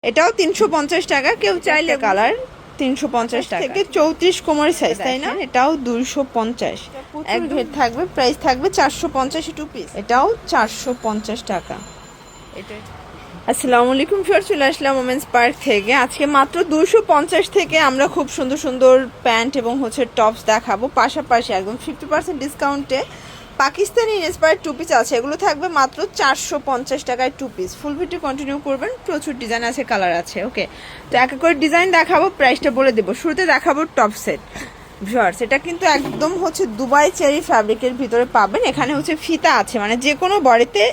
এটাও 350 টাকা। কেউ চাইলে কালার 350 টাকা থেকে 34 কোমর সাইজ, তাই না? এটাও 250 এক ভেদ থাকবে। প্রাইস থাকবে 450 টু পিস। এটাও 450 টাকা। এটা আসসালামু আলাইকুম ফিয়ার, চলে আসলাম ওমেন্স পার্ক থেকে। আজকে মাত্র 250 থেকে আমরা খুব সুন্দর সুন্দর প্যান্ট এবং টপস দেখাবো। পাশাপাশি একদম 50% ডিসকাউন্টে পাকিস্তানি ইন্সপায়ার্ড টু পিস আছে। এগুলো থাকবে মাত্র 450 টাকায় two piece. Full video continue করবেন, প্রচুর ডিজাইন আছে, কালার আছে। ওকে, তো এক এক করে ডিজাইন দেখাবো, প্রাইসটা বলে দেবো। শুরুতে দেখাবো টপ সেট ভিউয়ার্স। এটা কিন্তু একদম দুবাই চেরি ফ্যাব্রিকের ভিতরে পাবেন। এখানে ফিতা আছে, মানে যে কোনো বডিতে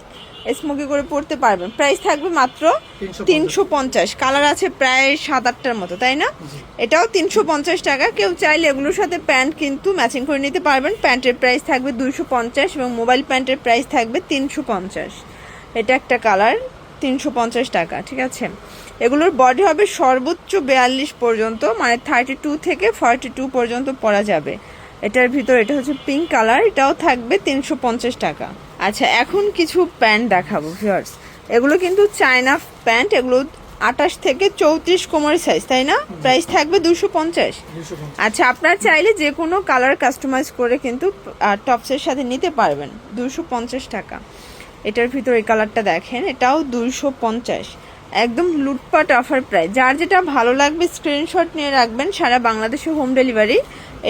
স্মোকি করে পড়তে পারবেন। প্রাইস থাকবে মাত্র 350। কালার আছে প্রায় 7-8টার মতো, তাই না? এটাও 350 টাকা। কেউ চাইলে এগুলোর সাথে প্যান্ট কিন্তু ম্যাচিং করে নিতে পারবেন। প্যান্টের প্রাইস থাকবে 250 এবং মোবাইল প্যান্টের প্রাইস থাকবে 350। এটা একটা কালার, 350 টাকা, ঠিক আছে? এগুলোর বডি হবে সর্বোচ্চ 42 পর্যন্ত, মানে 32 থেকে 42 পর্যন্ত পরা যাবে। এটার ভিতর এটা পিঙ্ক কালার, এটাও থাকবে 350 টাকা। আচ্ছা, এখন কিছু প্যান্ট দেখাবো ভিউয়ার্স। এগুলো কিন্তু চায়না প্যান্ট। এগুলো 28 থেকে 34 কোমর সাইজ, তাই না? প্রাইস থাকবে 250। আচ্ছা, আপনারা চাইলে যে কোনো কালার কাস্টমাইজ করে কিন্তু টপসের সাথে নিতে পারবেন। 250 টাকা। এটার ভিতর এই কালারটা দেখেন, এটাও 250। একদম লুটপাট অফার প্রাইস। যার যেটা ভালো লাগবে স্ক্রিনশট নিয়ে রাখবেন। সারা বাংলাদেশে হোম ডেলিভারি।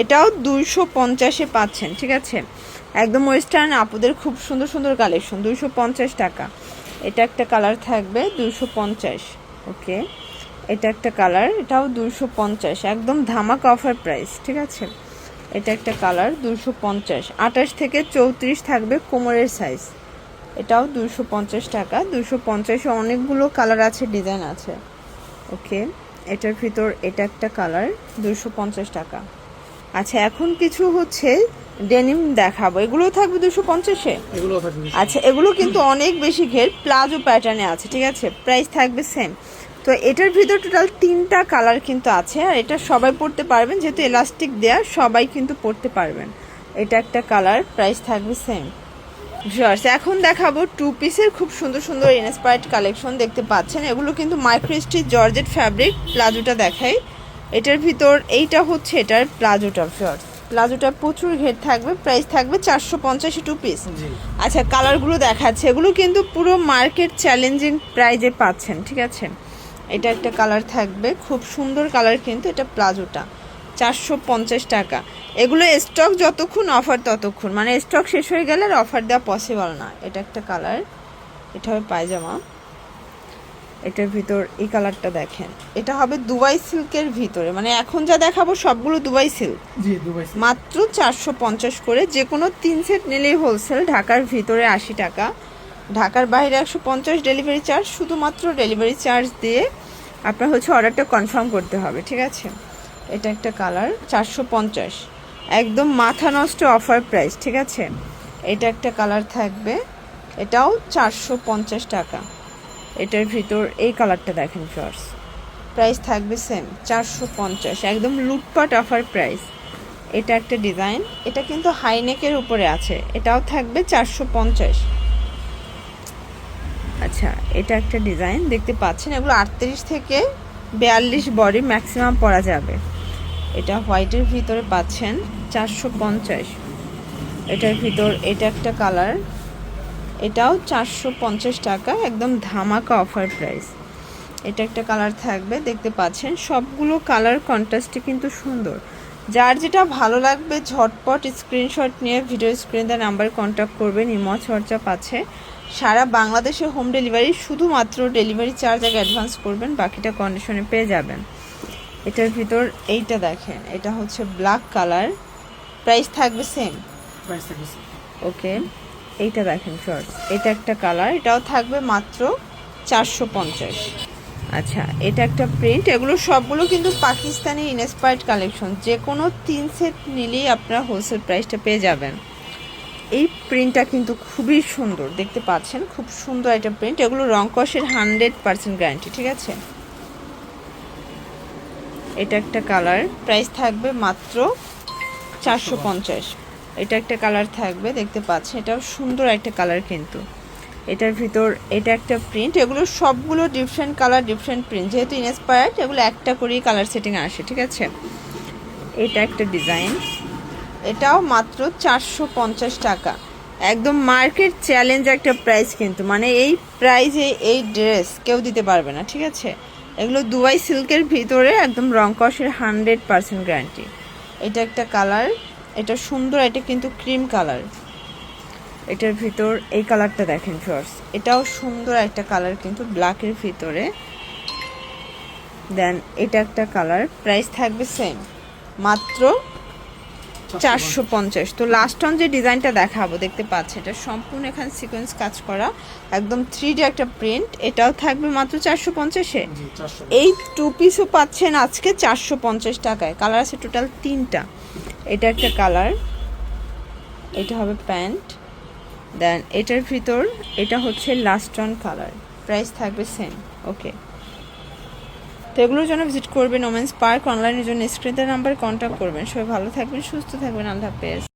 এটাও 250-এ পাচ্ছেন, ঠিক আছে? একদম ওয়েস্টার্ন আপুদের খুব সুন্দর সুন্দর কালেকশন, 250 টাকা। এটা একটা কালার থাকবে 250। ওকে, এটা একটা কালার, এটাও 250। একদম ধামাকা অফার প্রাইস, ঠিক আছে? এটা একটা কালার 250। 28 থেকে 34 থাকবে কোমরের সাইজ। এটাও 250 টাকা। 250-এ অনেকগুলো কালার আছে, ডিজাইন আছে। ওকে, এটার ভিতর এটা একটা কালার, 250 টাকা। আচ্ছা, এখন কিছু ডেনিম দেখাবো। এগুলো থাকবে 250-এ। আচ্ছা, এগুলো কিন্তু অনেক বেশি ঘের, প্লাজো প্যাটার্নে আছে, ঠিক আছে? প্রাইস থাকবে সেম। তো এটার ভিতর টোটাল 3টা কালার কিন্তু আছে, আর এটা সবাই পরতে পারবেন, যেহেতু এলাস্টিক দেয়া, সবাই কিন্তু পরতে পারবেন। এটা একটা কালার, প্রাইস থাকবে সেম। ভিউয়ার্স, এখন দেখাবো টু পিসের খুব সুন্দর সুন্দর ইন্সপায়ার্ড কালেকশন। দেখতে পাচ্ছেন এগুলো কিন্তু মাইক্রো স্টিচ জর্জেট ফ্যাব্রিক। প্লাজোটা দেখাই। এটার ভিতর এইটা এটার প্লাজোটা। ভিউয়ার্স, প্লাজোটা প্রচুর ঘের থাকবে। প্রাইস থাকবে 450 টু পিস। আচ্ছা, কালারগুলো দেখাচ্ছে। এগুলো কিন্তু পুরো মার্কেট চ্যালেঞ্জিং প্রাইজে পাচ্ছেন, ঠিক আছে? এটা একটা কালার থাকবে, খুব সুন্দর কালার কিন্তু। এটা প্লাজোটা 450 টাকা। এগুলো স্টক যতক্ষণ অফার ততক্ষণ, মানে স্টক শেষ হয়ে গেলে আর অফার দেওয়া পসিবল না। এটা একটা কালার, এটা হবে পায়জামা। এটার ভিতর এই কালারটা দেখেন, এটা হবে দুবাই সিল্কের ভিতরে। মানে এখন যা দেখাবো সবগুলো দুবাই সিল্ক। মাত্র 450 করে। যে কোনো 3 সেট নিলেই হোলসেল। ঢাকার ভিতরে 80 টাকা, ঢাকার বাইরে 150 ডেলিভারি চার্জ। শুধুমাত্র ডেলিভারি চার্জ দিয়ে আপনার অর্ডারটা কনফার্ম করতে হবে, ঠিক আছে? এটা একটা কালার, 450। একদম মাথা নষ্ট অফার প্রাইস, ঠিক আছে? এটা একটা কালার থাকবে, এটাও 450 টাকা। এটার ভিতর এই কালারটা দেখেন ফ্রেন্ডস, প্রাইস থাকবে সেম 450। একদম লুটপাট অফার প্রাইস। এটা একটা ডিজাইন, এটা কিন্তু হাইনেকের উপরে আছে। এটাও থাকবে 450। আচ্ছা, এটা একটা ডিজাইন দেখতে পাচ্ছেন। এগুলো 38 থেকে 42 বডি ম্যাক্সিমাম পরা যাবে। এটা হোয়াইটের ভিতরে পাচ্ছেন 450। এটার ভিতর এটা একটা কালার, এটাও 450 টাকা। একদম ধামাকা অফার প্রাইস। এটা একটা কালার থাকবে, দেখতে পাচ্ছেন সবগুলো কালার কন্ট্রাস্টে কিন্তু সুন্দর। যার যেটা ভালো লাগবে ঝটপট স্ক্রিনশট নিয়ে ভিডিও স্ক্রিন দেওয়া নাম্বার কন্ট্যাক্ট করবেন। ইমো হোয়াটসঅ্যাপ আছে। সারা বাংলাদেশে হোম ডেলিভারি। শুধুমাত্র ডেলিভারি চার্জ আগে অ্যাডভান্স করবেন, বাকিটা কন্ডিশনে পেয়ে যাবেন। এটার ভিতর এইটা দেখেন, এটা ব্ল্যাক কালার। প্রাইস থাকবে সেম। ওকে, এইটা দেখেন শর্টস, এটা একটা কালার, এটাও থাকবে মাত্র 450। আচ্ছা, এটা একটা প্রিন্ট। এগুলো সবগুলো কিন্তু পাকিস্তানি ইন্সপায়ার্ড কালেকশন। যে কোনো 3 সেট নিলেই আপনারা হোলসেল প্রাইসটা পেয়ে যাবেন। এই প্রিন্টটা কিন্তু খুবই সুন্দর, দেখতে পাচ্ছেন খুব সুন্দর একটা প্রিন্ট। এগুলো রং কষের 100% গ্যারান্টি, ঠিক আছে? এটা একটা কালার, প্রাইস থাকবে মাত্র 450। এটা একটা কালার থাকবে, দেখতে পাচ্ছেন এটাও সুন্দর একটা কালার কিন্তু। এটার ভিতর এটা একটা প্রিন্ট, এগুলো সবগুলো ডিফারেন্ট কালার ডিফারেন্ট প্রিন্ট, যেহেতু ইনস্পায়ার্ড এগুলো একটা করেই কালার সেটিং আসে, ঠিক আছে। এটা একটা ডিজাইন, এটাও মাত্র 450 টাকা, একদম মার্কেট চ্যালেঞ্জ একটা প্রাইস কিন্তু, মানে এই প্রাইসে এই ড্রেস কেউ দিতে পারবে না, ঠিক আছে। এগুলো দুবাই সিল্কের ভিতরে একদম রং কষের 100% গ্যারান্টি। এটা একটা কালার, এটা সুন্দর, এটা কিন্তু ক্রিম কালার। এটার ভিতর এই কালারটা দেখেন ফিওর্স, এটাও সুন্দর একটা কালার কিন্তু ব্ল্যাকের ভিতরে। দেন এটা একটা কালার, প্রাইস থাকবে সেম, মাত্র 450। তো লাস্ট অন যে ডিজাইনটা দেখাবো দেখতে পাচ্ছি, এটা সম্পূর্ণ এখানে সিকোয়েন্স কাজ করা, একদম 3D একটা প্রিন্ট, এটাও থাকবে মাত্র 450-এ। এই 2 পিসও পাচ্ছেন আজকে 450 টাকায়। কালার আছে টোটাল 3টা। এটা একটা কালার, এটা হবে প্যান্ট। দেন এটার ভিতর এটা হচ্ছে লাস্ট অন কালার, প্রাইস থাকবে সেম। ওকে, তো এগুলোর জন্য ভিজিট করবেন ওমেন্স পার্ক, অনলাইনের জন্য স্ক্রিনের নাম্বার কন্ট্যাক্ট করবেন। সবাই ভালো থাকবেন, সুস্থ থাকবেন, আল্লাহ হাফেজ।